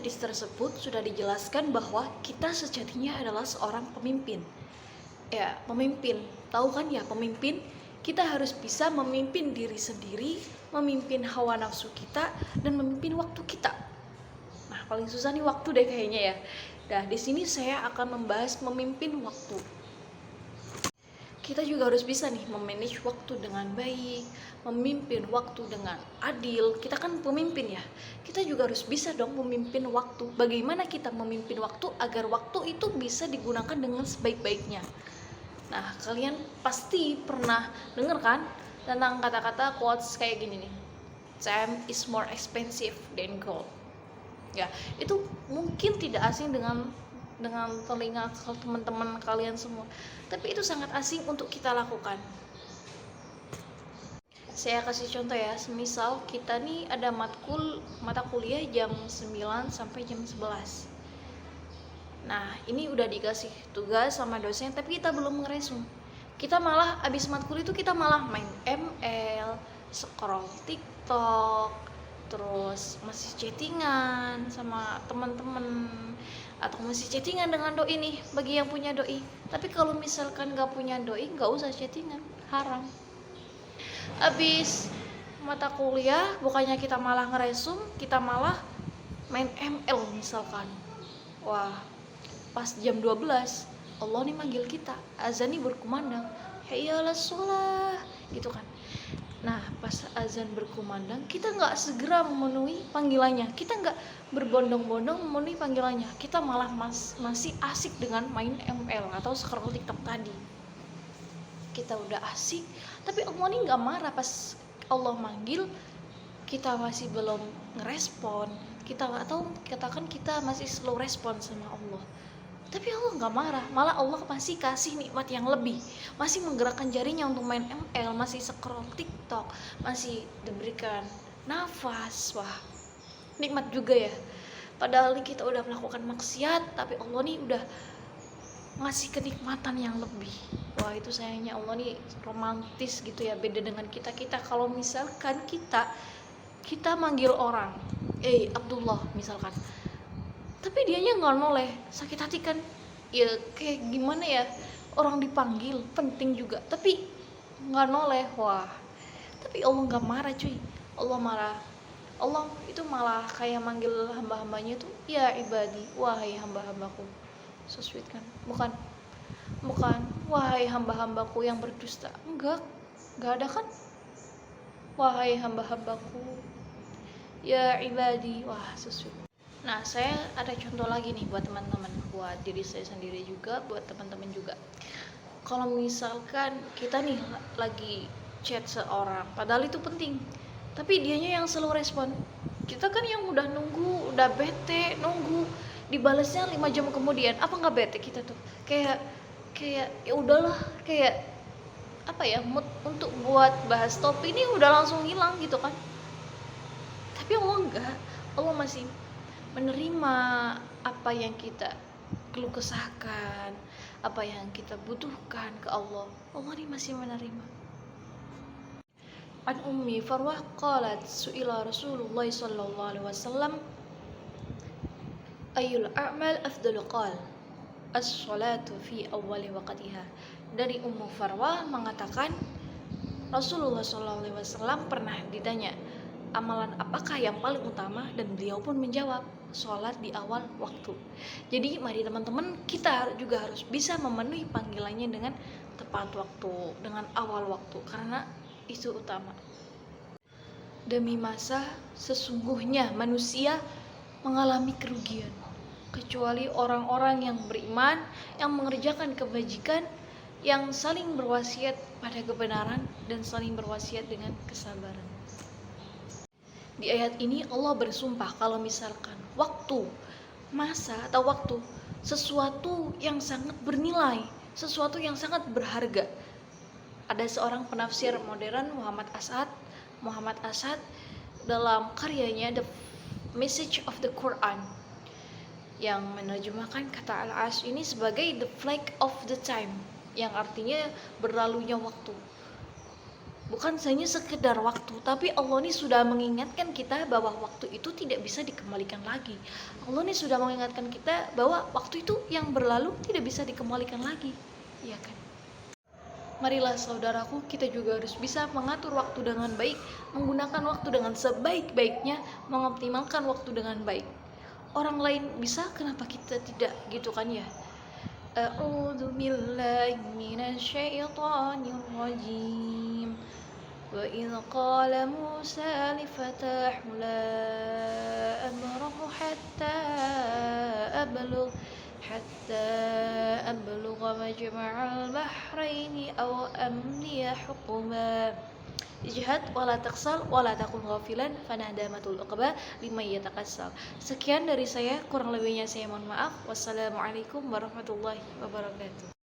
hadis tersebut sudah dijelaskan bahwa kita sejatinya adalah seorang pemimpin. Ya, pemimpin. Tahu kan ya, pemimpin? Kita harus bisa memimpin diri sendiri, memimpin hawa nafsu kita, dan memimpin waktu kita. Nah, paling susah nih waktu deh kayaknya ya. Nah, di sini saya akan membahas memimpin waktu. Kita juga harus bisa nih memanage waktu dengan baik, memimpin waktu dengan adil. Kita kan pemimpin ya, kita juga harus bisa dong memimpin waktu. Bagaimana kita memimpin waktu agar waktu itu bisa digunakan dengan sebaik-baiknya. Nah, kalian pasti pernah denger kan tentang kata-kata quotes kayak gini nih, time is more expensive than gold. Ya, itu mungkin tidak asing dengan telinga teman-teman kalian semua, tapi itu sangat asing untuk kita lakukan. Saya kasih contoh ya, semisal kita nih ada mata kuliah jam 9 sampai jam 11. Nah, ini udah dikasih tugas sama dosen tapi kita belum ngeresum. Kita malah abis matkul itu kita malah main ML, scroll TikTok, terus masih chattingan sama teman-teman, atau masih chattingan dengan doi nih bagi yang punya doi. Tapi kalau misalkan gak punya doi, gak usah chattingan, haram. Abis mata kuliah bukannya kita malah ngeresum, kita malah main ML misalkan. Wah, pas jam 12 Allah nih manggil kita, azan nih berkumandang, hayya 'alas sholah gitu kan. Nah, pas azan berkumandang, kita nggak segera memenuhi panggilannya, kita nggak berbondong-bondong memenuhi panggilannya, kita malah masih asik dengan main ML atau scroll TikTok tadi. Kita udah asik, tapi Allah nih nggak marah pas Allah manggil, kita masih belum ngerespon, kita atau katakan kita masih slow respon sama Allah. Tapi Allah nggak marah, malah Allah masih kasih nikmat yang lebih, masih menggerakkan jarinya untuk main ML, masih scroll TikTok, masih diberikan nafas. Wah, nikmat juga ya. Padahal kita udah melakukan maksiat, tapi Allah nih udah ngasih kenikmatan yang lebih. Wah, itu sayangnya Allah nih romantis gitu ya, beda dengan kita. Kalau misalkan kita manggil orang, Abdullah misalkan, tapi dianya nggak noleh, sakit hati kan ya. Kayak gimana ya, orang dipanggil penting juga tapi nggak noleh. Wah, tapi Allah nggak marah cuy. Allah itu malah kayak manggil hamba-hambanya tuh, ya ibadi, wahai hamba-hambaku. So sweet kan, bukan wahai hamba-hambaku yang berdusta. Enggak ada kan, wahai hamba-hambaku, ya ibadi. Wah, so sweet. Nah, saya ada contoh lagi nih buat teman-teman, buat diri saya sendiri juga, buat teman-teman juga. Kalau misalkan kita nih lagi chat seorang, padahal itu penting, tapi dianya yang selalu respon. Kita kan yang udah nunggu, udah bete, nunggu dibalasnya 5 jam kemudian. Apa nggak bete kita tuh? Kayak ya udahlah, kayak apa ya, mood untuk buat bahas topik ini udah langsung hilang gitu kan. Tapi Allah enggak, Allah masih menerima apa yang kita keluh kesahkan, apa yang kita butuhkan ke Allah. Allah ini masih menerima. An Ummi Farwah qalat su'ila Rasulullah sallallahu alaihi wasallam ayyul a'mal afdalu, qal as-salatu fi awwali waqtiha. Dari Ummu Farwah mengatakan, Rasulullah sallallahu alaihi wasallam pernah ditanya, amalan apakah yang paling utama, dan beliau pun menjawab, sholat di awal waktu. Jadi mari teman-teman, kita juga harus bisa memenuhi panggilannya dengan tepat waktu, dengan awal waktu, karena itu utama. Demi masa, sesungguhnya manusia mengalami kerugian, kecuali orang-orang yang beriman, yang mengerjakan kebajikan, yang saling berwasiat pada kebenaran, dan saling berwasiat dengan kesabaran. Di ayat ini Allah bersumpah kalau misalkan waktu, masa atau waktu, sesuatu yang sangat bernilai, sesuatu yang sangat berharga. Ada seorang penafsir modern, Muhammad Asad, dalam karyanya The Message of the Quran, yang menerjemahkan kata al-ash ini sebagai the flight of the time, yang artinya berlalunya waktu. bukan hanya sekedar waktu, tapi Allah ini sudah mengingatkan kita bahwa waktu itu tidak bisa dikembalikan lagi. Allah ini sudah mengingatkan kita bahwa waktu itu yang berlalu tidak bisa dikembalikan lagi, iya kan? Marilah saudaraku, kita juga harus bisa mengatur waktu dengan baik, menggunakan waktu dengan sebaik-baiknya, mengoptimalkan waktu dengan baik. Orang lain bisa, kenapa kita tidak, gitu kan ya? A'udzu billahi minasyaitonir rajim. وإذ قال موسى لفتاه لا أبرح حتى أبلغ مجمع البحرين أو أمضي حقبا اجهد ولا تكسل ولا takun ghafilan fanadamatul uqba liman yatakassal. Sekian dari saya, kurang lebihnya saya mohon maaf. Wassalamualaikum warahmatullahi wabarakatuh.